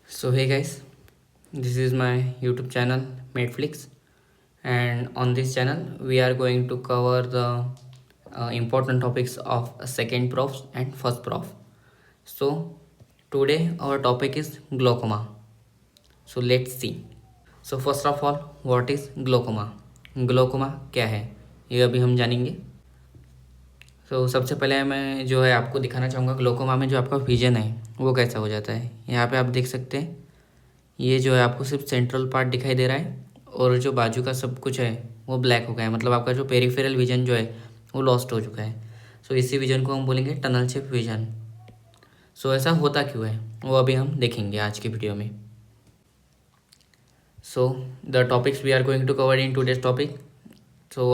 So hey guys, this is my YouTube channel Netflix, and on this channel we are going to cover the important topics of second prof and first prof. So today our topic is glaucoma. So let's see. So first of all, what is glaucoma? Glaucoma क्या है ये अभी हम जानेंगे। सबसे पहले मैं जो है आपको दिखाना चाहूँगा ग्लोकोमा में जो आपका विजन है वो कैसा हो जाता है। यहाँ पे आप देख सकते हैं, ये जो है आपको सिर्फ सेंट्रल पार्ट दिखाई दे रहा है और जो बाजू का सब कुछ है वो ब्लैक हो गया है, मतलब आपका जो पेरिफेरल विजन जो है वो लॉस्ट हो चुका है। इसी विजन को हम बोलेंगे टनल शेप विजन। ऐसा होता क्यों है वो अभी हम देखेंगे आज की वीडियो में। The topics we are going to cover in today's topic.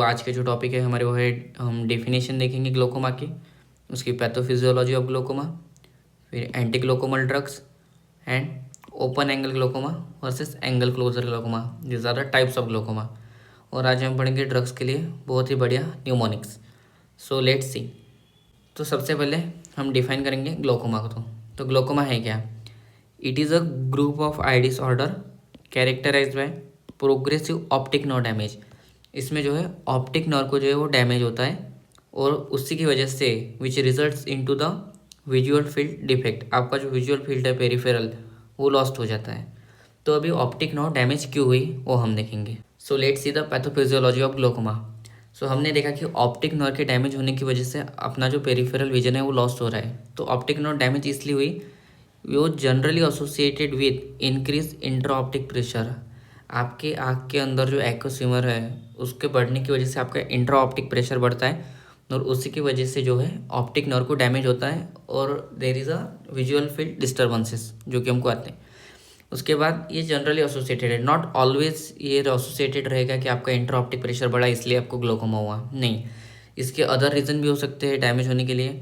आज के जो टॉपिक है हमारे वो है, हम डेफिनेशन देखेंगे ग्लोकोमा की, उसकी पैथोफिजियोलॉजी ऑफ ग्लोकोमा, फिर anti glaucomal drugs and open angle glaucoma versus angle closure glaucoma. This are the types of glaucoma. और आज हम पढ़ेंगे ड्रग्स के लिए बहुत ही बढ़िया न्यूमोनिक्स। Let's see. सबसे पहले हम डिफाइन करेंगे ग्लोकोमा को। ग्लोकोमा है क्या? It is a group of eye disorder characterize by progressive optic nerve damage. इसमें जो है ऑप्टिक नर्व को जो है वो डैमेज होता है और उसी की वजह से which results into the visual field defect. आपका जो विजुअल फील्ड है पेरिफेरल वो लॉस्ट हो जाता है। अभी ऑप्टिक नर्व डैमेज क्यों हुई वो हम देखेंगे। Let's see the pathophysiology of glaucoma. हमने देखा कि ऑप्टिक नर्व के डैमेज होने की वजह से अपना जो पेरिफेरल विजन है वो लॉस्ट हो रहा है। ऑप्टिक नर्व डैमेज इसलिए हुई, वो generally associated with increase intra optic pressure. आपके आँख के अंदर जो एक्वस है उसके बढ़ने की वजह से आपका इंट्रा ऑप्टिक प्रेशर बढ़ता है और उसी की वजह से जो है ऑप्टिक नर्व को डैमेज होता है और देर is a visual field disturbances जो कि हमको आते हैं। उसके बाद ये जनरली एसोसिएटेड है, नॉट ऑलवेज ये एसोसिएटेड रहेगा कि आपका इंट्रा ऑप्टिक प्रेशर बढ़ा इसलिए आपको ग्लोकोमा हुआ, नहीं। इसके अदर रीज़न भी हो सकते हैं डैमेज होने के लिए।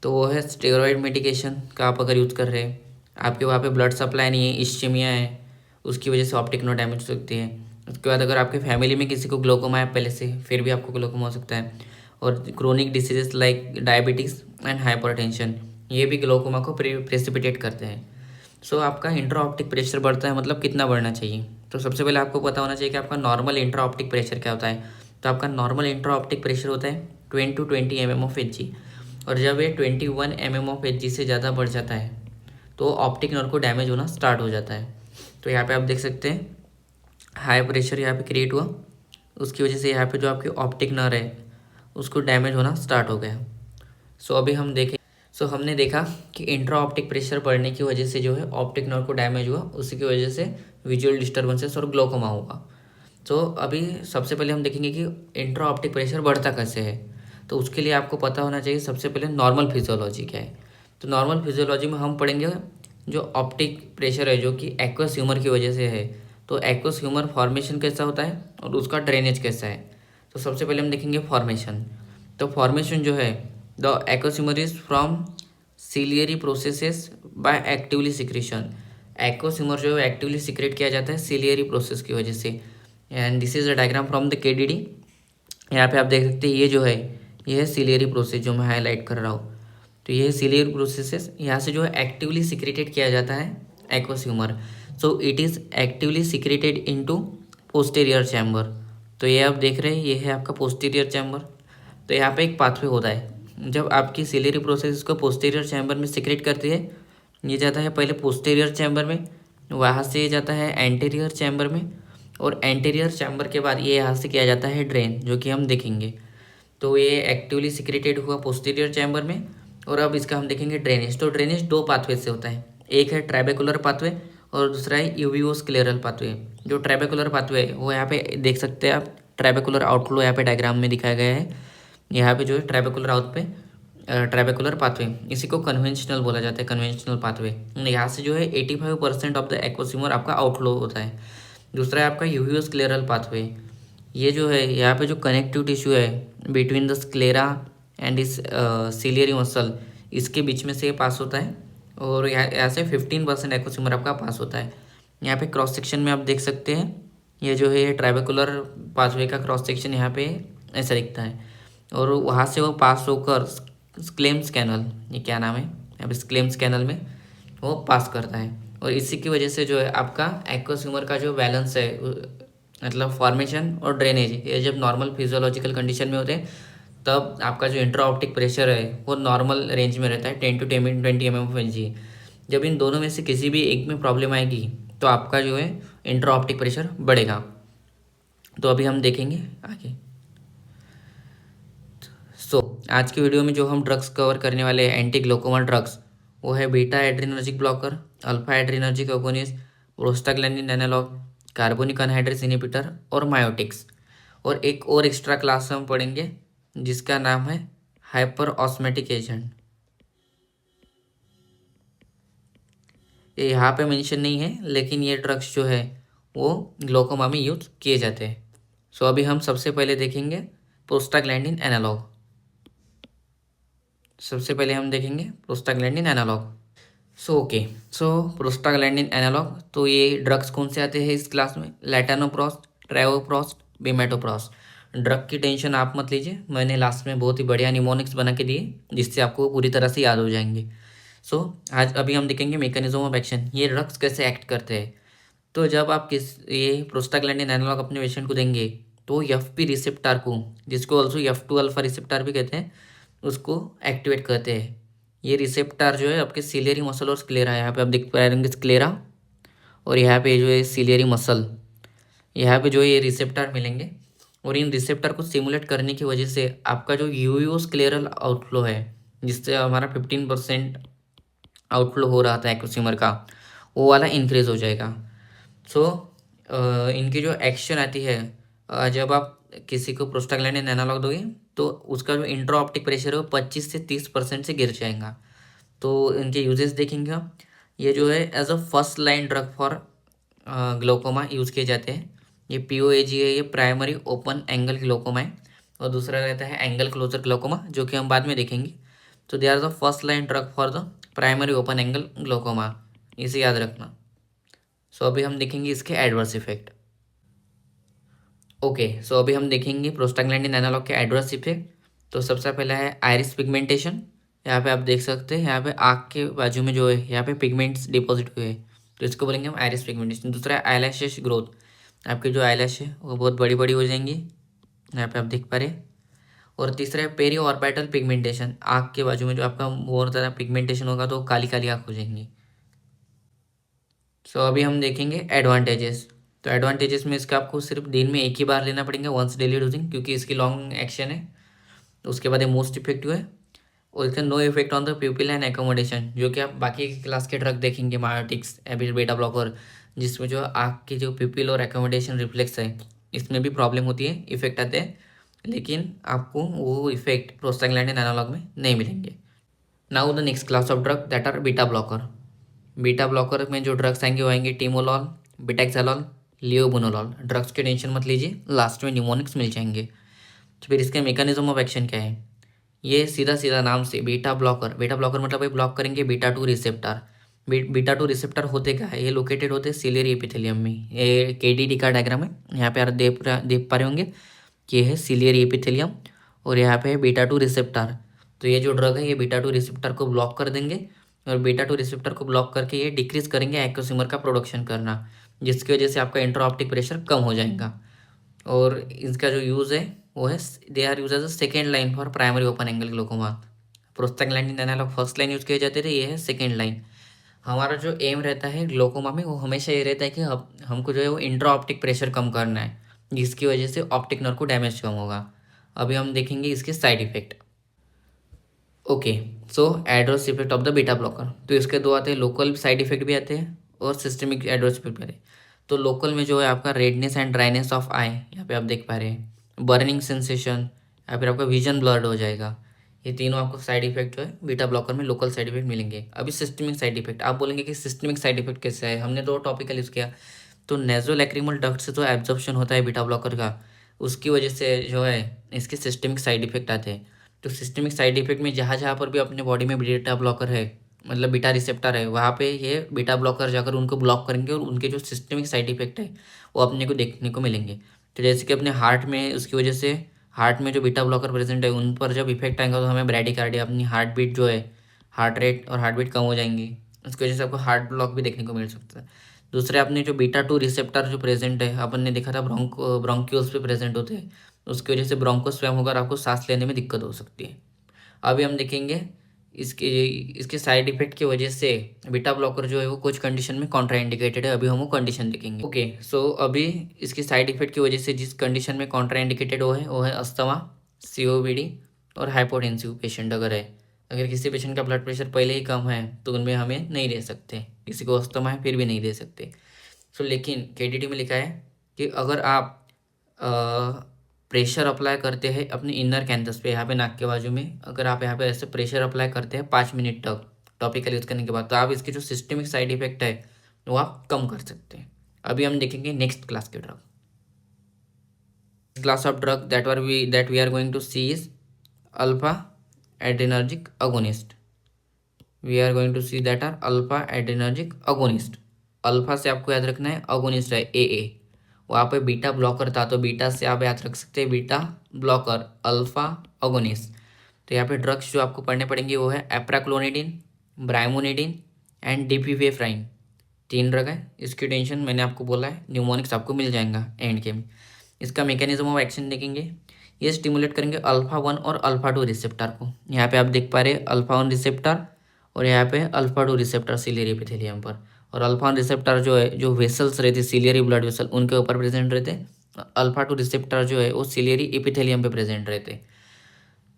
वो है स्टेरॉइड मेडिकेशन का आप अगर यूज़ कर रहे हैं, आपके वहाँ पे ब्लड सप्लाई नहीं है, इश्चेमिया है, उसकी वजह से ऑप्टिक नर्व डैमेज हो सकती है। उसके बाद अगर आपके फैमिली में किसी को ग्लोकोमा है पहले से, फिर भी आपको ग्लोकोमा हो सकता है। और chronic diseases like diabetes and hypertension ये भी ग्लोकोमा को प्रेसिपिटेट करते हैं। आपका इंट्रा ऑप्टिक प्रेशर बढ़ता है, मतलब कितना बढ़ना चाहिए? सबसे पहले आपको पता होना चाहिए कि आपका नॉर्मल इंट्रा ऑप्टिक प्रेशर क्या होता है। आपका नॉर्मल इंट्रा ऑप्टिक प्रेशर होता है 20 to 20 mm of H G, और जब ये 21 mm ऑफ एच जी से ज़्यादा बढ़ जाता है तो ऑप्टिक नर्व को डैमेज होना स्टार्ट हो जाता है। यहाँ पे आप देख सकते हैं हाई प्रेशर यहाँ पे क्रिएट हुआ, उसकी वजह से यहाँ पे जो आपकी ऑप्टिक नर्व है उसको डैमेज होना स्टार्ट हो गया। अभी हम देखें, हमने देखा कि इंट्रा ऑप्टिक प्रेशर बढ़ने की वजह से जो है ऑप्टिक नर्व को डैमेज हुआ, उसी की वजह से विजुअल डिस्टर्बेंसेस और ग्लोकोमा हुआ। अभी सबसे पहले हम देखेंगे कि इंट्रा ऑप्टिक प्रेशर बढ़ता कैसे है। उसके लिए आपको पता होना चाहिए सबसे पहले नॉर्मल फिजियोलॉजी क्या है। नॉर्मल फिजियोलॉजी में हम पढ़ेंगे जो ऑप्टिक प्रेशर है जो कि एक्वस ह्यूमर की वजह से है, एक्वस ह्यूमर फॉर्मेशन कैसा होता है और उसका ड्रेनेज कैसा है। सबसे पहले हम देखेंगे फॉर्मेशन। फॉर्मेशन जो है, the aqueous humour is from ciliary processes by actively secretion. Aqueous humour जो है एक्टिवली सिक्रेट किया जाता है सीलियरी प्रोसेस की वजह से। And this is a diagram from the KDD. यहाँ पे आप देख सकते हैं ये जो है ये है सीलियरी प्रोसेस जो मैं हाईलाइट कर रहा हूँ। ये है सीलियर प्रोसेसेस, यहाँ से जो है एक्टिवली सिक्रेटेड किया जाता है aqueous humour. It is actively secreted into posterior chamber. ये आप देख रहे हैं ये है आपका पोस्टीरियर चैम्बर। यहाँ पे एक पाथवे होता है, जब आपकी सीलियरी प्रोसेस इसको पोस्टीरियर चैम्बर में सिक्रेट करती है, ये जाता है पहले पोस्टीरियर चैम्बर में, वहाँ से जाता है एंटीरियर चैम्बर में, और एंटीरियर चैम्बर के बाद ये यहाँ से किया जाता है ड्रेन, जो कि हम देखेंगे। ये एक्टिवली सिक्रेटेड हुआ पोस्टीरियर चैम्बर में, और अब इसका हम देखेंगे ड्रेनेज। ड्रेनेज दो पाथवे से होता है, एक है ट्रैबेकुलर पाथवे और दूसरा है यूवियोस्क्लेरल पाथवे। जो ट्रैबेकुलर पाथवे है वो यहाँ पे देख सकते हैं आप, ट्रैबेकुलर आउटफ्लो यहाँ पे डायग्राम में दिखाया गया है। यहाँ पे जो है ट्रैबेकुलर आउट पे ट्रैबेकुलर पाथवे, इसी को कन्वेंशनल बोला जाता है, कन्वेंशनल पाथवे। यहाँ से जो है 85% ऑफ द एक्वस ह्यूमर आपका आउटफ्लो होता है। दूसरा है आपका यूवियोस्क्लेरल पाथवे। ये जो है यहाँ पे जो कनेक्टिव टिश्यू है बिटवीन द स्क्लेरा एंड इस सीलियरी मसल, इसके बीच में से ये पास होता है, और यहाँ से 15% एक्वस ह्यूमर आपका पास होता है। यहाँ पे क्रॉस सेक्शन में आप देख सकते हैं ये जो है ट्राइबेकुलर पाथवे का क्रॉस सेक्शन यहाँ पे ऐसा दिखता है, और वहाँ से वो पास होकर स्क्लेम्स कैनल, ये क्या नाम है, अब स्क्लेम्स कैनल में वो पास करता है। और इसी की वजह से जो है आपका एक्वस ह्यूमर का जो बैलेंस है मतलब फॉर्मेशन और ड्रेनेज, ये जब नॉर्मल फिजियोलॉजिकल कंडीशन में होते हैं तब आपका जो इंट्राऑप्टिक प्रेशर है वो नॉर्मल रेंज में रहता है 10 to 20 mm of Hg। जब इन दोनों में से किसी भी एक में प्रॉब्लम आएगी तो आपका जो है इंट्राऑप्टिक प्रेशर बढ़ेगा। तो अभी हम देखेंगे आगे। आज की वीडियो में जो हम ड्रग्स कवर करने वाले हैं एंटी ग्लोकोमा ड्रग्स, वो है beta adrenergic blocker, alpha adrenergic agonist, prostaglandin analogue, carbonic anhydrase inhibitor और मायोटिक्स। और एक और एक्स्ट्रा क्लास हम पढ़ेंगे जिसका नाम है हाइपर ऑस्मेटिक एजेंट। ये यहाँ पे मेंशन नहीं है लेकिन ये ड्रग्स जो है वो ग्लोकोमा में यूज किए जाते हैं। अभी हम सबसे पहले देखेंगे प्रोस्टाग्लैंडिन एनालॉग। सबसे पहले हम देखेंगे प्रोस्टाग्लैंडिन एनालॉग। प्रोस्टाग्लैंडिन एनालॉग, तो ये ड्रग्स कौन से आते हैं इस क्लास में? लैटानोप्रोस्ट, ट्रेवोप्रोस्ट, बिमेटोप्रोस्ट। ड्रग की टेंशन आप मत लीजिए, मैंने लास्ट में बहुत ही बढ़िया निमोनिक्स बना के दिए जिससे आपको पूरी तरह से याद हो जाएंगे। आज अभी हम देखेंगे मैकेनिज्म ऑफ एक्शन, ये ड्रग्स कैसे एक्ट करते हैं। तो जब आप ये प्रोस्टाग्लैंडिन एनालॉग अपने पेशेंट को देंगे तो एफपी रिसेप्टर को, जिसको ऑल्सो F2 अल्फा रिसेप्टर भी कहते हैं, उसको एक्टिवेट करते हैं। ये रिसेप्टर जो है आपके सिलियरी मसल और स्क्लेरा, यहाँ पे आप देख पा रहे स्क्लेरा, और यहाँ पे जो है सिलियरी मसल, यहाँ पे जो है ये रिसेप्टर मिलेंगे। और इन रिसेप्टर को स्टिमुलेट करने की वजह से आपका जो यूयो स्क्लेरल आउटफ्लो है, जिससे हमारा 15% आउटफ्लो हो रहा था एक्यूसिमर का, वो वाला इंक्रीज हो जाएगा। इनकी जो एक्शन आती है, जब आप किसी को प्रोस्टाग्लैंडिन एनालॉग दोगे तो उसका जो इंट्राऑप्टिक प्रेशर है वो 25 से 30% से गिर जाएगा। तो इनके यूजेस देखेंगे आप, ये जो है as a first line drug for glaucoma use किए जाते हैं। ये POAG है, ये प्राइमरी ओपन एंगल ग्लोकोमा है, और दूसरा रहता है एंगल क्लोजर ग्लोकोमा जो कि हम बाद में देखेंगे। तो they are the first line drug for the primary open angle glaucoma, इसे याद रखना। अभी हम देखेंगे इसके एडवर्स इफेक्ट। अभी हम देखेंगे प्रोस्टाग्लैंडिन एनालॉग के एडवर्स इफेक्ट। तो सबसे पहला है आइरिस पिगमेंटेशन। यहाँ पे आप देख सकते हैं, यहाँ पे आँख के बाजू में जो है यहाँ पे पिगमेंट्स डिपॉजिट हुए हैं, तो इसको बोलेंगे हम आइरिस पिगमेंटेशन। दूसरा है आईलैशेस ग्रोथ, आपके जो आईलैश है वो बहुत बड़ी बड़ी हो जाएंगी, यहाँ पे आप देख पा रहे। और तीसरा है पेरी ऑर्बिटल पिगमेंटेशन, आँख के बाजू में जो आपका बहुत ज़्यादा पिगमेंटेशन होगा तो काली काली आँख हो जाएंगी। अभी हम देखेंगे एडवांटेजेस। तो एडवांटेजेस में इसका आपको सिर्फ दिन में एक ही बार लेना पड़ेगा, वंस डेली डोजिंग, क्योंकि इसकी लॉन्ग एक्शन है। उसके बाद ये मोस्ट इफेक्टिव है, और इसका no effect on the pupil and accommodation, जो कि आप बाकी क्लास के ड्रग देखेंगे मायोटिक्स, बीटा ब्लॉकर, जिसमें जो आँख की जो प्यूपिल और एकोमोडेशन रिफ्लेक्स है इसमें भी प्रॉब्लम होती है, इफेक्ट आते हैं, लेकिन आपको वो इफेक्ट प्रोस्टाग्लैंडिन एनालॉग में नहीं मिलेंगे। Now the next class of drug that are beta blocker. Beta blocker में जो ड्रग्स आएंगे वो आएंगे टिमोलॉल, बिटेक्सालॉल, लियोबुनोलॉल। ड्रग्स के टेंशन मत लीजिए, लास्ट में न्यूमोनिक्स मिल जाएंगे। तो फिर इसके मैकेनिज्म ऑफ एक्शन क्या है? ये सीधा सीधा नाम से बीटा ब्लॉकर, बीटा ब्लॉकर मतलब ये ब्लॉक करेंगे बीटा 2 रिसेप्टर। बीटा 2 रिसेप्टर होते क्या है? ये लोकेटेड होते हैं सिलियरी एपिथेलियम में। ये KDD का डायग्राम है, यहाँ पे आप देख पा रहे होंगे कि ये है सिलियरी एपिथेलियम, और यहाँ पे है बीटा 2 रिसेप्टर। तो ये जो ड्रग है ये बीटा 2 रिसेप्टर को ब्लॉक कर देंगे, और बीटा 2 रिसेप्टर को ब्लॉक करके ये डिक्रीज करेंगे एक्यूसिमर का प्रोडक्शन करना, जिसकी वजह से आपका इंट्राऑप्टिक प्रेशर कम हो जाएगा। और इसका जो यूज़ है वो है, they are use as a second line for primary open angle glaucoma. Prostaglandin analogue first line use किए जाते थे, ये है सेकेंड लाइन। हमारा जो एम रहता है ग्लोकोमा में वो हमेशा ये रहता है कि हमको जो है वो इंट्राऑप्टिक प्रेशर कम करना है, जिसकी वजह से ऑप्टिक नर्व को डैमेज कम होगा। अभी हम देखेंगे इसके side effect. Adverse effect of the beta blocker, तो इसके दो आते हैं, लोकल साइड इफेक्ट भी आते हैं और सिस्टमिक एडवर्स इफेक्ट भी आते हैं। तो लोकल में जो है आपका रेडनेस एंड ड्राइनेस ऑफ आई, यहाँ पे आप देख पा रहे हैं, बर्निंग सेंसेशन, या फिर आपका विजन ब्लर्ड हो जाएगा। ये तीनों आपको साइड इफेक्ट जो है बीटा ब्लॉकर में लोकल साइड इफेक्ट मिलेंगे। अभी सिस्टमिक साइड इफेक्ट, आप बोलेंगे कि सिस्टमिक साइड इफेक्ट कैसे है? हमने दो टॉपिकल यूज़ किया। तो नेज़ोलैक्रिमल डक्ट से जो एब्जॉर्प्शन होता है बीटा ब्लॉकर का, उसकी वजह से जो है इसके सिस्टमिक साइड इफेक्ट आते हैं। तो सिस्टमिक साइड इफेक्ट में जहाँ जहाँ पर भी अपने बॉडी में बीटा ब्लॉकर है, मतलब बीटा रिसेप्टर है, वहाँ पे ये बीटा ब्लॉकर जाकर उनको ब्लॉक करेंगे, और उनके जो सिस्टमिक साइड इफेक्ट है वो अपने को देखने को मिलेंगे। तो जैसे कि अपने हार्ट में, उसकी वजह से हार्ट में जो बीटा ब्लॉकर प्रेजेंट है उन पर जब इफेक्ट आएगा तो हमें ब्रैडिकार्डिया, अपनी हार्ट बीट जो है, हार्ट रेट और हार्ट बीट कम हो जाएंगी। उसकी वजह से आपको हार्ट ब्लॉक भी देखने को मिल सकता है। दूसरे आपने जो बीटा टू रिसेप्टर जो प्रेजेंट है, अपन ने देखा था ब्रोंक्यूल्स पे प्रेजेंट होते हैं, उसकी वजह से ब्रोंकोस्पैम होकर आपको सांस लेने में दिक्कत हो सकती है। अभी हम देखेंगे इसके इसके साइड इफेक्ट की वजह से बीटा ब्लॉकर जो है वो कुछ कंडीशन में कॉन्ट्रा इंडिकेटेड है। अभी हम वो कंडीशन देखेंगे। ओके, सो अभी इसके साइड इफेक्ट की वजह से जिस कंडीशन में कॉन्ट्रा इंडिकेटेड वो है अस्थमा, सीओपीडी और हाइपोटेंसिव पेशेंट अगर है। अगर किसी पेशेंट का ब्लड प्रेशर पहले ही कम है तो उनमें हमें नहीं दे सकते, किसी को अस्थमा है फिर भी नहीं दे सकते। सो लेकिन केडीटी में लिखा है कि अगर आप प्रेशर अप्लाई करते हैं अपने इनर कैंथस पे, यहाँ पे नाक के बाजू में, अगर आप यहाँ पे ऐसे प्रेशर अप्लाई करते हैं 5 मिनट तक टॉपिकल यूज़ करने के बाद, तो आप इसके जो सिस्टमिक साइड इफेक्ट है वो आप कम कर सकते हैं। अभी हम देखेंगे नेक्स्ट क्लास के drug. Class of drug that we are going to see is alpha adrenergic agonist. We are going to see that are alpha adrenergic agonist. Alpha से आपको याद रखना है, अगोनिस्ट है ए। वहाँ पे बीटा ब्लॉकर था तो बीटा से आप याद रख सकते हैं बीटा ब्लॉकर, अल्फा अगोनिस्ट। तो यहाँ पे ड्रग्स जो आपको पढ़ने पड़ेंगे वो है एप्राक्लोनिडिन, ब्राइमोनिडिन एंड डिपिवेफ्राइन। 3 ड्रग है, इसकी टेंशन मैंने आपको बोला है, न्यूमोनिक्स आपको मिल जाएगा एंड के में। इसका मैकेनिज्म ऑफ एक्शन देखेंगे, ये स्टिमुलेट करेंगे अल्फा 1 और अल्फा 2 रिसेप्टर को। यहाँ पे आप देख पा रहे हैं अल्फा 1 रिसेप्टर और यहाँ पे अल्फा 2 रिसेप्टर सिलियरी एपिथेलियम पर। और अल्फा 1 रिसेप्टर जो है, जो वेसल्स रहते सिलियरी ब्लड वेसल उनके ऊपर प्रेजेंट रहते। अल्फा 2 रिसेप्टर जो है वो सिलियरी एपिथेलियम पे प्रेजेंट रहते।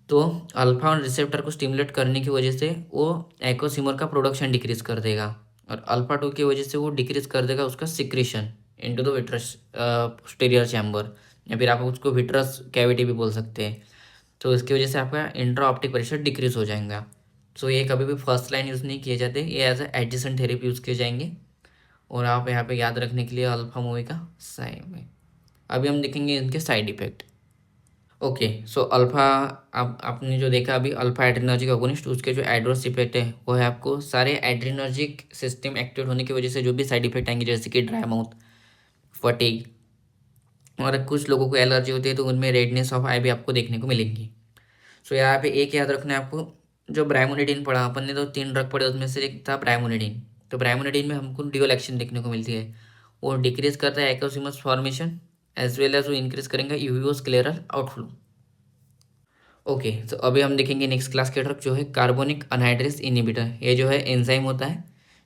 तो अल्फा 1 रिसेप्टर को स्टिमुलेट करने की वजह से वो एकोसिमर का प्रोडक्शन डिक्रीज कर देगा और अल्फा 2 की वजह से वो डिक्रीज कर देगा उसका secretion into the vitreous posterior chamber, या फिर आप उसको विट्रस कैविटी भी बोल सकते हैं। तो इसकी वजह से आपका इंट्रा ऑप्टिक प्रेशर डिक्रीज हो जाएगा। सो ये कभी भी फर्स्ट लाइन यूज़ नहीं किए जाते, ये एज एडजेसेंट थेरेपी यूज़ किए जाएंगे। और आप यहाँ पे याद रखने के लिए अल्फा मूवी का साइड में। अभी हम देखेंगे इनके side effect. Okay, so alpha, आप आपने जो देखा अभी अल्फा एड्रेनर्जिक अगोनिस्ट, उसके जो एडवर्स इफेक्ट है वो है आपको सारे एड्रेनर्जिक सिस्टम एक्टिवेट होने की वजह से जो भी साइड इफेक्ट आएंगे, जैसे कि ड्राई माउथ, फटीग, और कुछ लोगों को एलर्जी होती है तो उनमें रेडनेस ऑफ आई भी आपको देखने को मिलेंगी। सो यहाँ पे एक याद रखना है आपको, जो ब्राइमोनिडिन पढ़ा अपन ने, तो 3 ड्रग पढ़े, उसमें से एक था ब्राइमोनिडिन। तो ब्राइमोनिडिन में हमको ड्यूअल एक्शन देखने को मिलती है, वो डिक्रीज करता है एक्रोसिमस फॉर्मेशन एज वेल एज वो इंक्रीज करेंगे यूवियोस्क्लेरल आउटफ्लो। ओके, तो अभी हम देखेंगे नेक्स्ट क्लास के ड्रग जो है कार्बोनिक अनहाइड्रेस इनहिबिटर। ये जो है एंजाइम होता है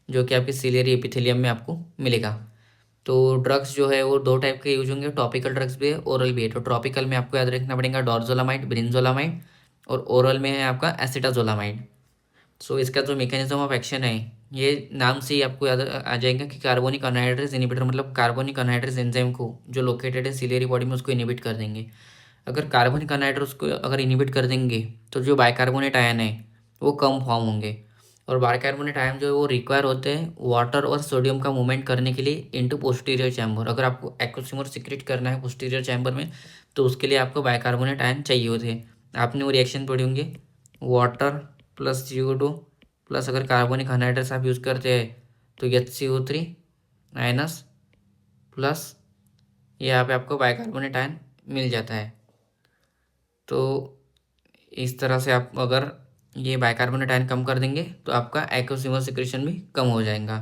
जो कि आपके सिलियरी एपिथेलियम में आपको मिलेगा। तो ड्रग्स जो है वो 2 टाइप के यूज होंगे, टॉपिकल ड्रग्स भी है, ओरल भी है। तो टॉपिकल में आपको याद रखना पड़ेगा डॉर्जोलामाइड, ब्रिंजोलामाइड, और ओरल में है आपका एसिटाजोलामाइड। सो इसका जो मैकेनिज्म ऑफ एक्शन है, ये नाम से ही आपको याद आ जाएगा कि कार्बोनिक अनहाइड्रेस इनहिबिटर, मतलब कार्बोनिक अनहाइड्रेस एंजाइम को जो लोकेटेड है सिलियरी बॉडी में उसको इनहिबिट कर देंगे। अगर कार्बोनिक अनहाइड्रेस को अगर इनहिबिट कर देंगे तो जो बाइकार्बोनेट आयन है वो कम फॉर्म होंगे, और बाइकार्बोनेट आयन जो है वो रिक्वायर होते हैं वाटर और सोडियम का मूवमेंट करने के लिए इनटू पोस्टीरियर चैम्बर। अगर आपको एक्वसिमर सिक्रेट करना है पोस्टीरियर चैम्बर में तो उसके लिए आपको बाइकार्बोनेट आयन चाहिए होते हैं। आपने वो रिएक्शन पढ़े होंगे, वाटर प्लस CO2 प्लस अगर कार्बोनिक अनहाइड्रेस आप यूज़ करते हैं तो HCO3 माइनस प्लस यहाँ पे आपको बाइकार्बोनेट आयन मिल जाता है। तो इस तरह से आप अगर ये बाइकार्बोनेट आयन कम कर देंगे तो आपका एक्वसिमर सिक्रेशन भी कम हो जाएगा।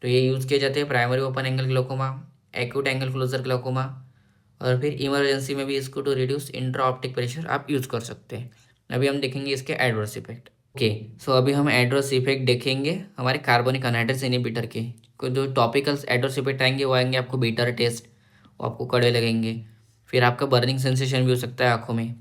तो ये यूज़ किए जाते हैं primary open angle glaucoma, acute angle closure glaucoma, और फिर इमरजेंसी में भी इसको to reduce intra optic pressure आप यूज़ कर सकते हैं। अभी हम देखेंगे इसके एडवर्स इफेक्ट। ओके, सो अभी हम एडवर्स इफेक्ट देखेंगे हमारे कार्बोनिक अनहाइड्रेस इनहिबिटर के। कोई जो टॉपिकल्स एडवर्स इफेक्ट आएंगे वो आएंगे आपको बीटर टेस्ट, वो आपको कड़वे लगेंगे, फिर आपका बर्निंग सेंसेशन भी हो सकता है आँखों में।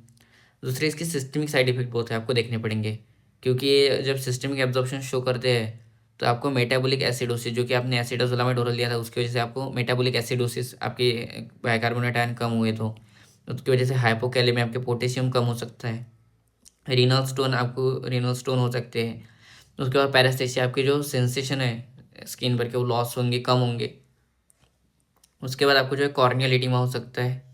दूसरे इसके सिस्टमिक साइड इफेक्ट बहुत है, आपको देखने पड़ेंगे, क्योंकि ये जब सिस्टमिक एब्जॉर्प्शन शो करते हैं तो आपको मेटाबॉलिक एसिडोसिस, जो कि आपने एसिटाजोलामाइड ओरल लिया था उसकी वजह से आपको मेटाबॉलिक एसिडोसिस, आपके बाइकार्बोनेट आयन कम हुए तो उसकी वजह से हाइपोकैलेमिया, आपके पोटेशियम कम हो सकता है, रीनल स्टोन, आपको रीनल स्टोन हो सकते हैं। उसके बाद पैरास्थेसिया, आपकी जो सेंसेशन है स्किन पर के वो लॉस होंगे, कम होंगे। उसके बाद आपको जो है कॉर्नियल एडिमा हो सकता है।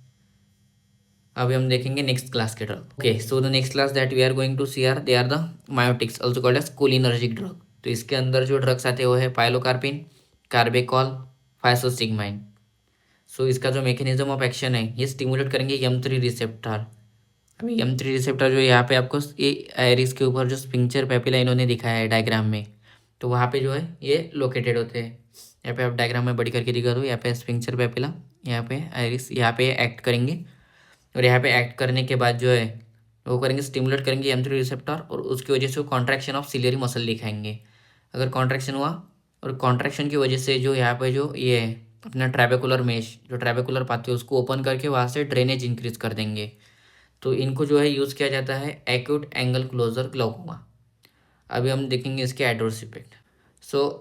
अभी हम देखेंगे नेक्स्ट क्लास के drug. Okay, so the next class that we are going to see are they are the miotics also called as cholinergic drug. तो इसके अंदर जो ड्रग्स आते हैं वो है पाइलोकार्पिन, कार्बेकॉल, फाइसोसिग्माइन। सो इसका जो मैकेनिज्म ऑफ एक्शन है, ये स्टिमुलेट करेंगे M3 रिसेप्टर। अभी M3 रिसेप्टर जो यहाँ पे आपको ये आयरिस के ऊपर जो स्पिंक्चर पेपिला इन्होंने दिखाया है डायग्राम में, तो वहाँ पे जो है ये लोकेटेड होते हैं। यहाँ पे आप डायग्राम में बड़ी करके दिखा दो, यहाँ पे स्फिंक्टर पेपिला, यहाँ पे आइरिस, यहाँ पे एक्ट करेंगे। और यहाँ पे एक्ट करने के बाद जो है वो करेंगे, स्टिमुलेट करेंगे M3 रिसेप्टर, और उसकी वजह से वो कॉन्ट्रैक्शन ऑफ सिलियरी मसल दिखाएंगे। अगर कॉन्ट्रैक्शन हुआ, और कॉन्ट्रैक्शन की वजह से जो यहाँ पे जो ये अपना ट्रैबेकुलर मेश, जो ट्रैबेकुलर पाथवे उसको ओपन करके वहाँ से ड्रेनेज इंक्रीज कर देंगे। तो इनको जो है यूज़ किया जाता है एक्यूट एंगल क्लोजर ग्लाउकोमा। अभी हम देखेंगे इसके एडवर्स इफेक्ट।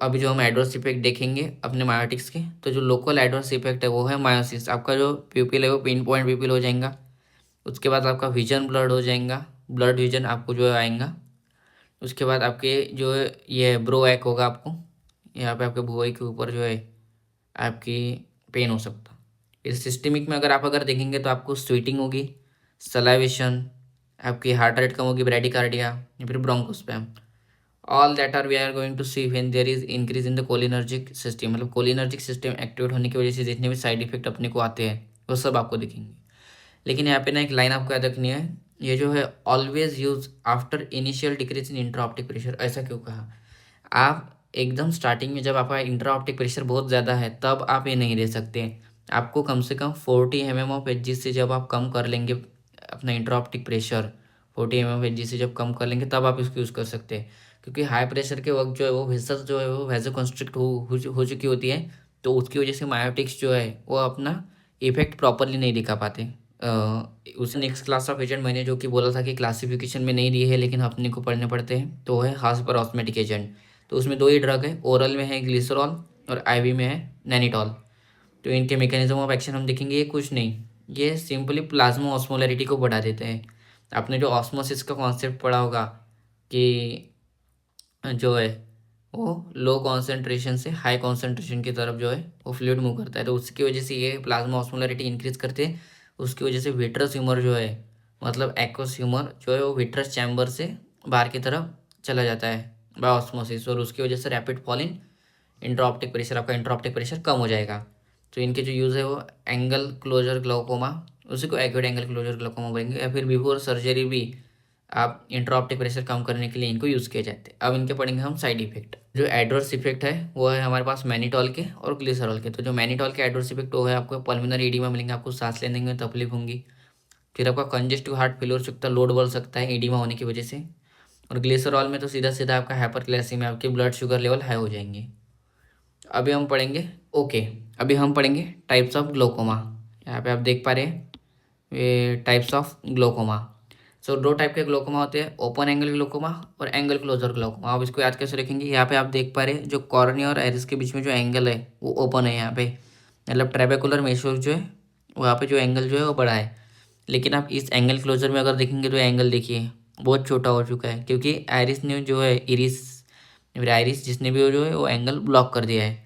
अभी जो हम एडवर्स इफेक्ट देखेंगे अपने मायोटिक्स के, तो जो लोकल एडवर्स इफेक्ट है वो है मायोसिस। आपका जो प्यूपिल है वो पिन पॉइंट प्यूपिल हो जाएगा। उसके बाद आपका विजन ब्लड हो जाएगा, ब्लड विजन आपको जो है आएगा। उसके बाद आपके जो ये ब्रो एक होगा आपको, यहाँ पे आपके भुआई के ऊपर जो है आपकी पेन हो सकता। फिर सिस्टमिक में अगर देखेंगे तो आपको स्वीटिंग होगी, सलाइवेशन, आपकी हार्ट रेट कम होगी, ब्रेडिकार्डिया, या फिर bronchospasm. All that are we are going to see when there is increase in the cholinergic system. मतलब कोलिनर्जिक सिस्टम एक्टिवेट होने की वजह से जितने भी साइड इफेक्ट अपने को आते हैं वो सब आपको दिखेंगे। लेकिन यहाँ पे ना एक लाइन आपको याद रखनी है, ये जो है always use after initial decrease in intraocular pressure. ऐसा क्यों कहा? आप एकदम स्टार्टिंग में जब आपका इंट्राऑप्टिक प्रेशर बहुत ज़्यादा है तब आप ये नहीं दे सकते। आपको कम से कम 40 mm ऑफ एच से जब आप कम कर लेंगे अपना इंट्राऑप्टिक प्रेशर, 40 mm ऑफ एच से जब कम कर लेंगे तब आप इसको यूज़ कर सकते हैं। क्योंकि हाई प्रेशर के वक्त जो है वो वेसल्स जो है वो वैसे कंस्ट्रिक्ट हो चुकी होती है, तो उसकी वजह से मायोटिक्स जो है वो अपना इफेक्ट प्रॉपरली नहीं दिखा पाते। उस नेक्स्ट क्लास ऑफ एजेंट मैंने जो कि बोला था कि क्लासिफिकेशन में नहीं दिए है लेकिन अपने को पढ़ने पड़ते हैं, तो है हास्पर ऑस्मेटिक एजेंट। तो उसमें दो ही ड्रग है, ओरल में है ग्लिसरॉल और आईवी में है नैनिटॉल। तो इनके मैकेनिज्म ऑफ एक्शन हम देखेंगे, ये कुछ नहीं, ये सिंपली प्लाज्मा ऑस्मोलैरिटी को बढ़ा देते हैं। आपने जो ऑस्मोसिस का कॉन्सेप्ट पढ़ा होगा कि जो है वो लो कॉन्सेंट्रेशन से हाई कॉन्सेंट्रेशन की तरफ जो है वो फ्लूइड मूव करता है, तो उसकी वजह से ये प्लाज्मा ऑस्मोलैरिटी इंक्रीज करते हैं। उसकी वजह से विट्रस ह्यूमर जो है, मतलब एक्वस ह्यूमर जो है वो विट्रस चैम्बर से बाहर की तरफ चला जाता है बाय ऑस्मोसिस, और उसकी वजह से rapid fall in intraocular pressure, आपका इंट्राऑप्टिक प्रेशर कम हो जाएगा। तो इनके जो यूज़ है वो एंगल क्लोजर ग्लाउकोमा, उसी को एक्यूट एंगल क्लोजर ग्लाउकोमा बोलेंगे, या फिर बिफोर सर्जरी भी आप इंट्राऑप्टिक प्रेशर कम करने के लिए इनको यूज़ किए जाते हैं। अब इनके पढ़ेंगे हम साइड इफेक्ट। जो एडवर्स इफेक्ट है वो है हमारे पास मैनिटॉल के और ग्लिसरॉल के। तो जो मैनिटॉल के एडवर्स इफेक्ट वो है आपको पल्मिनरी एडिमा मिलेंगे, आपको सांस लेने में तकलीफ होंगी। फिर आपका कंजेस्टिव हार्ट फेलियर हो सकता है, लोड बढ़ सकता है एडिमा होने की वजह से। और ग्लिसरॉल में तो सीधा सीधा आपका हाइपरग्लाइसेमिया, आपके ब्लड शुगर लेवल हाई हो जाएंगे। अभी हम पढ़ेंगे अभी हम पढ़ेंगे टाइप्स ऑफ ग्लोकोमा। यहाँ पे आप देख पा रहे हैं ये टाइप्स ऑफ ग्लोकोमा। दो टाइप के ग्लोकोमा होते हैं, ओपन एंगल ग्लोकोमा और एंगल क्लोजर ग्लोकोमा। अब इसको याद कैसे रखेंगे, यहाँ पे आप देख पा रहे हैं जो कॉर्निया और आइरिस के बीच में जो एंगल है वो ओपन है यहाँ पे, मतलब ट्रेबेकुलर मेशोर जो है वहाँ पे जो एंगल जो है वो बड़ा है। लेकिन आप इस एंगल क्लोजर में अगर देखेंगे तो एंगल देखिए बहुत छोटा हो चुका है, क्योंकि आइरिस ने जो है आइरिस जिसने भी जो है वो एंगल ब्लॉक कर दिया है।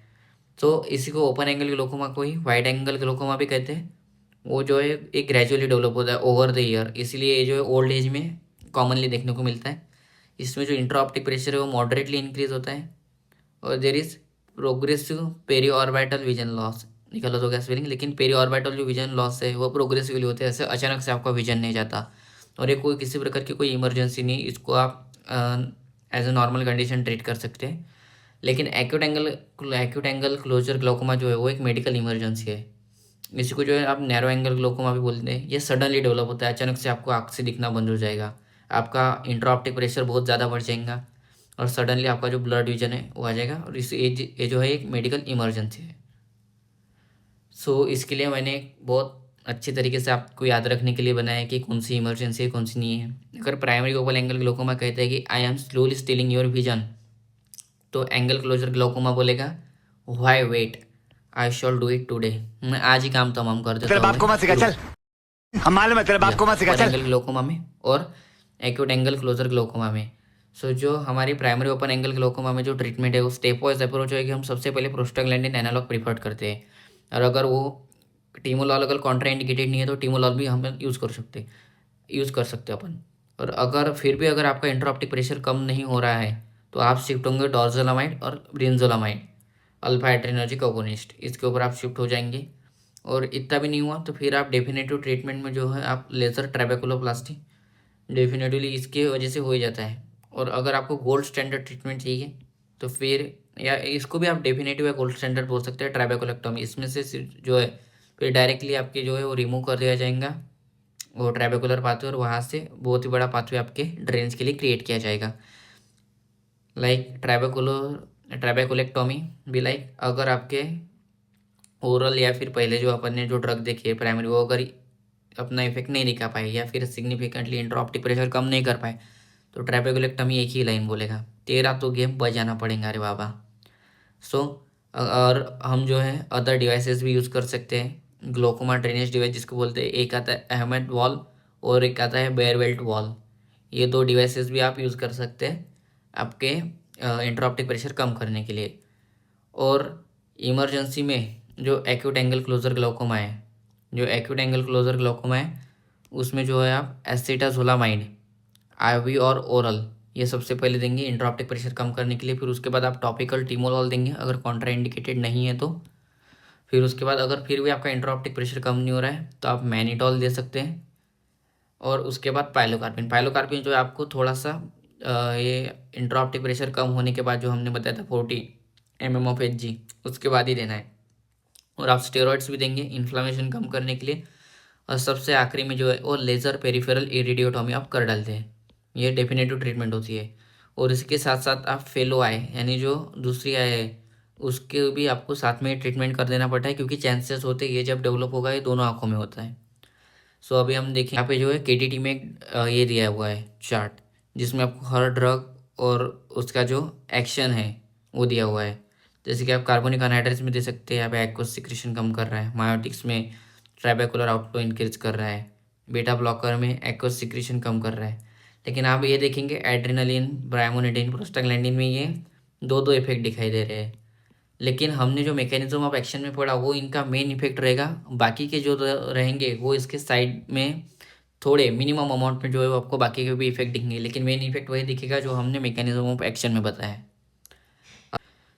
तो इसी को ओपन एंगल ग्लोकोमा को ही वाइड एंगल ग्लोकोमा भी कहते हैं। वो जो है एक ग्रेजुअली डेवलप होता है ओवर द ईयर, इसलिए ये जो है ओल्ड एज में कॉमनली देखने को मिलता है। इसमें जो इंट्राऑप्टिक प्रेशर है वो मॉडरेटली इंक्रीज होता है, और there is progressive peri orbital vision loss, निकल तो क्या स्पेलिंग, लेकिन पेरी ऑर्बिटल जो विजन लॉस है वो प्रोग्रेसिवली होते हैं, ऐसे अचानक से आपका विजन नहीं जाता। और ये कोई किसी प्रकार की कोई इमरजेंसी नहीं, इसको आप as a normal condition treat कर सकते हैं। लेकिन एक्यूट एंगल क्लोजर ग्लोकोमा जो है वो एक मेडिकल इमरजेंसी है। इसी को जो है आप नैरो एंगल ग्लोकोमा भी बोलते हैं। ये सडनली डेवलप होता है, अचानक से आपको आँख से दिखना बंद हो जाएगा, आपका इंट्राऑप्टिक प्रेशर बहुत ज़्यादा बढ़ जाएगा, और सडनली आपका जो ब्लड विजन है वो आ जाएगा, और ये जो है एक मेडिकल इमरजेंसी है। इसके लिए मैंने बहुत अच्छी तरीके से आपको याद रखने के लिए बनाया कि कौन सी इमरजेंसी है कौन सी नहीं है। अगर प्राइमरी ओपन एंगल ग्लोकोमा कहते हैं कि I am slowly stealing your vision, तो एंगल क्लोजर ग्लोकोमा बोलेगा why wait, I shall do it today, मैं आज ही काम तमाम कर देता तेरे बाप को मत सिखा, चल हम मालूम है, तेरे बाप को मत सिखा, चल। एंगल ग्लोकोमा में और एक्यूट एंगल क्लोजर ग्लोकोमा में। जो हमारी प्राइमरी ओपन एंगल ग्लोकोमा में जो ट्रीटमेंट है वो स्टेप वाइज अप्रोच है कि हम सबसे पहले प्रोस्टाग्लैंडिन एनालॉग प्रीफर करते हैं, और अगर वो टीमोलॉल अगर कॉन्ट्रा इंडिकेटेड नहीं है तो टीमोलॉल भी हम यूज़ कर सकते अपन। और अगर फिर भी अगर आपका इंट्राऑप्टिक प्रेशर कम नहीं हो रहा है तो आप शिफ्ट होंगे डोर्जोलामाइड और ब्रिंजोलामाइड, अल्फा एड्रेनर्जिक अगोनिस्ट, इसके ऊपर आप शिफ्ट हो जाएंगे। और इतना भी नहीं हुआ तो फिर आप डेफिनेटिव ट्रीटमेंट में जो है आप लेज़र ट्रेबेकुलोप्लास्टी डेफिनेटली इसके वजह से हो ही जाता है। और अगर आपको गोल्ड स्टैंडर्ड ट्रीटमेंट चाहिए तो फिर या इसको भी आप डेफिनेटिव या गोल्ड स्टैंडर्ड बोल सकते हैं ट्राइबेकुलेक्टोमी। इसमें से जो है फिर डायरेक्टली आपके जो है वो रिमूव कर दिया जाएगा वो ट्राइबेकुलर पाथवे, और वहाँ से बहुत ही बड़ा पाथवे आपके ड्रेनेज के लिए क्रिएट किया जाएगा। लाइक ट्राइबेकुलेक्टोमी भी लाइक अगर आपके ओरल या फिर पहले जो अपन ने जो ड्रग देखी है प्राइमरी, वो अगर अपना इफेक्ट नहीं दिखा पाए या फिर सिग्निफिकेंटली इंट्राऑप्टिक प्रेशर कम नहीं कर पाए तो ट्राइबेकुलेक्टोमी एक ही लाइन बोलेगा, तेरा तो गेम बजाना पड़ेगा अरे बाबा। सो और हम जो है अदर डिवाइसेस भी यूज़ कर सकते हैं, ग्लोकोमा ड्रेनेज डिवाइस जिसको बोलते हैं। एक आता है अहमद वॉल और एक आता है बेयरवेल्ट वॉल। ये दो डिवाइसेस भी आप यूज़ कर सकते हैं आपके इंट्राऑप्टिक प्रेशर कम करने के लिए। और इमरजेंसी में जो एक्यूट एंगल क्लोजर ग्लोकोमा है, जो एक्यूट एंगल क्लोजर ग्लोकोमा है उसमें जो है आप एसिटाजोलामाइड आईवी और ओरल ये सबसे पहले देंगे इंट्राऑप्टिक प्रेशर कम करने के लिए। फिर उसके बाद आप टॉपिकल टिमोलॉल देंगे अगर कॉन्ट्राइंडिकेटेड नहीं है तो। फिर उसके बाद अगर फिर भी आपका इंट्राऑप्टिक प्रेशर कम नहीं हो रहा है तो आप मैनिटॉल दे सकते हैं। और उसके बाद पाइलोकार्पिन। पाइलोकार्पिन जो है आपको थोड़ा सा ये इंट्राऑप्टिक प्रेशर कम होने के बाद जो हमने बताया था 40 mm ऑफ Hg उसके बाद ही देना है। और आप स्टेरॉइड्स भी देंगे इन्फ्लामेशन कम करने के लिए। और सबसे आखिरी में जो है वो लेज़र पेरिफेरल इरिडियोटॉमी आप कर डालते हैं, ये डेफिनेटिव ट्रीटमेंट होती है। और इसके साथ साथ आप फेलो आई यानी जो दूसरी आई है उसके भी आपको साथ में ट्रीटमेंट कर देना पड़ता है, क्योंकि चांसेस होते हैं ये जब डेवलप होगा ये दोनों आँखों में होता है। सो अभी हम देखें यहाँ पे जो है केटीटी में ये दिया हुआ है चार्ट जिसमें आपको हर ड्रग और उसका जो एक्शन है वो दिया हुआ है। जैसे कि आप कार्बोनिक अनहाइड्रेस में दे सकते हैं, यहाँ पे एक्वस सिक्रेशन कम कर रहा है, मायोटिक्स में ट्राइबेकुलर आउटफ्लो इंक्रीज कर रहा है, बीटा ब्लॉकर में एक्वस सिक्रेशन कम कर रहा है। लेकिन आप ये देखेंगे एड्रेनलिन ब्राइमोनिडिन प्रोस्टाग्लैंडिन में ये दो दो इफेक्ट दिखाई दे रहे हैं। लेकिन हमने जो मैकेनिज्म ऑफ एक्शन में पढ़ा वो इनका मेन इफेक्ट रहेगा, बाकी के जो रहेंगे वो इसके साइड में थोड़े मिनिमम अमाउंट में जो है वो आपको बाकी के भी इफेक्ट दिखेंगे, लेकिन मेन इफेक्ट वही दिखेगा जो हमने मैकेनिज्म ऑफ एक्शन में बताया है।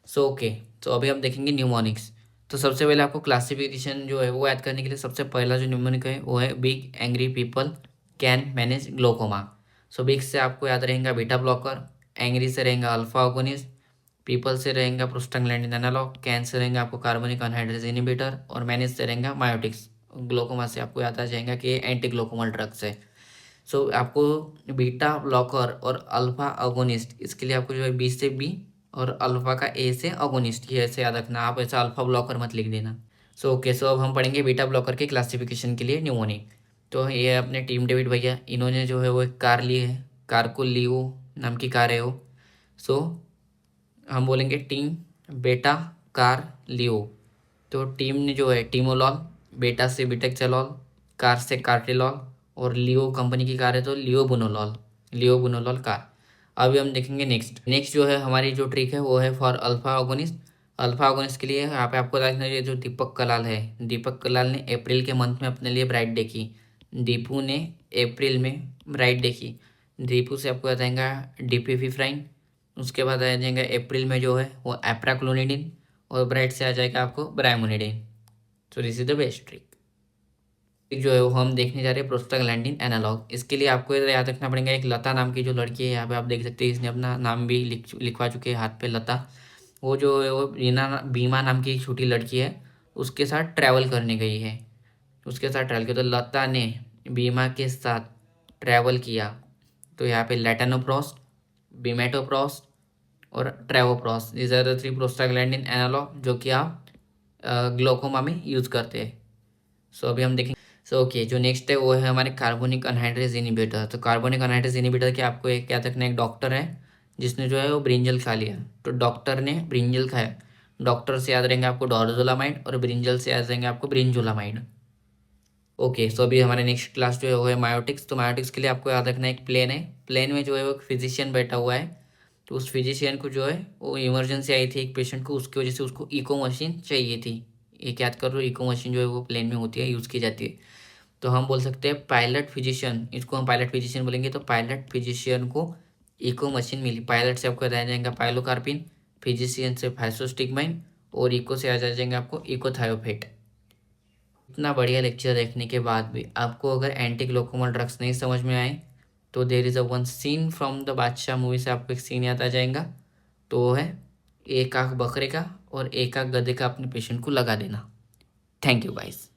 सो ओके, तो अभी हम देखेंगे न्यूमोनिक्स। तो सबसे पहले आपको क्लासिफिकेशन जो है वो याद करने के लिए सबसे पहला जो न्यूमोनिक है वो है big angry people can manage glaucoma. So big से आपको याद रहेगा बीटा ब्लॉकर, एंग्री से रहेगा अल्फा ऑगोनिस्ट, पीपल से रहेगा प्रोस्टाग्लैंडिन एनालॉग, कैन से रहेगा आपको कार्बोनिक अनहाइड्रेस इनहिबिटर, और मैनेज से रहेगा मायोटिक्स। ग्लोकोमा से आपको याद आ जाएगा कि एंटी ग्लोकोमल ड्रग्स है। सो आपको बीटा ब्लॉकर और अल्फा अगोनिस्ट इसके लिए आपको जो है बी से बी और अल्फा का ए से अगोनिस्ट, ये ऐसे याद रखना, आप ऐसा अल्फा ब्लॉकर मत लिख देना। सो ओके, सो अब हम पढ़ेंगे बीटा ब्लॉकर के क्लासिफिकेशन के लिए न्यूमोनिक। तो ये अपने टीम डेविड भैया इन्होंने जो है वो एक कार ली है, कार को लियो नाम की कार है वो। सो हम बोलेंगे टीम बेटा कार लियो। तो टीम ने जो है टीमोलॉल, बेटा से बिटेक्सेलॉल, कार से कार्टिलॉल, और लियो कंपनी की कार है तो लियो बुनोलॉल कार। अभी हम देखेंगे नेक्स्ट जो है हमारी जो ट्रिक है वो है फॉर अल्फा ऑगोनिस्ट। अल्फा ऑगोनिस्ट के लिए यहाँ पे आपको देखना है जो दीपक कलाल है, दीपक कलाल ने अप्रैल के मंथ में अपने लिए ब्राइट देखी, दीपू ने अप्रैल में ब्राइट देखी। दीपू से आपको बताएंगा डिपीफिफ्राइन, उसके बाद आ जाएगा अप्रैल में जो है वो एप्राक्लोनिडिन, और ब्राइट से आ जाएगा आपको brimonidine. So this is the best trick. जो है वो हम देखने जा रहे हैं प्रोस्टाग्लैंडिन एनालॉग। इसके लिए आपको इधर याद रखना पड़ेगा एक लता नाम की जो लड़की है, यहाँ पे आप देख सकते हैं इसने अपना नाम भी लिखवा चुके हैं हाथ पे लता। वो जो है वो बीमा नाम की छोटी लड़की है उसके साथ ट्रैवल करने गई है, उसके साथ ट्रैवल किया। तो लता ने बीमा के साथ ट्रैवल किया, तो यहाँ पे लैटानोप्रोस्ट, बीमेटोप्रोस्ट और travoprost, this are the 3 prostaglandin analogue जो कि आप ग्लोकोमा में यूज़ करते हैं। सो अभी हम देखेंगे। सो ओके, जो नेक्स्ट है वो है हमारे कार्बोनिक अनहाइड्रेस इनहिबिटर। तो कार्बोनिक अनहाइड्रेस इनहिबिटर के आपको एक याद रखना, एक डॉक्टर है जिसने जो है वो ब्रिंजल खा लिया, तो डॉक्टर ने ब्रिंजल खाया, डॉक्टर से याद रहेंगे आपको डोरजोलामाइड और ब्रिंजल से याद रहेंगे आपको ब्रिंजोलामाइड। ओके, सो अभी हमारे नेक्स्ट क्लास जो है वो है मायोटिक्स। तो मायोटिक्स के लिए आपको याद रखना एक प्लेन है, प्लेन में जो है वो एक फिजिशियन बैठा हुआ है। तो उस फिजिशियन को जो है वो इमरजेंसी आई थी एक पेशेंट को, उसकी वजह से उसको इको मशीन चाहिए थी। एक याद कर लो, इको मशीन जो है वो प्लेन में होती है, यूज़ की जाती है। तो हम बोल सकते हैं पायलट फिजिशियन, इसको हम पायलट फिजिशियन बोलेंगे। तो पायलट फिजिशियन को इको मशीन मिली, पायलट से आपको बताया जाएगा पायलोकार्पिन, फिजिशियन से फाइसोस्टिग्माइन, और इको से आ जाएंगे आपको इकोथायोफेट। इतना बढ़िया लेक्चर देखने के बाद भी आपको अगर एंटी ग्लोकोमल ड्रग्स नहीं समझ में आए तो there is a one scene from the Badshah movie से आपको एक सीन याद आ जाएगा, तो वो है एक आँख बकरे का और एक आँख गधे का अपने पेशेंट को लगा देना। Thank you guys.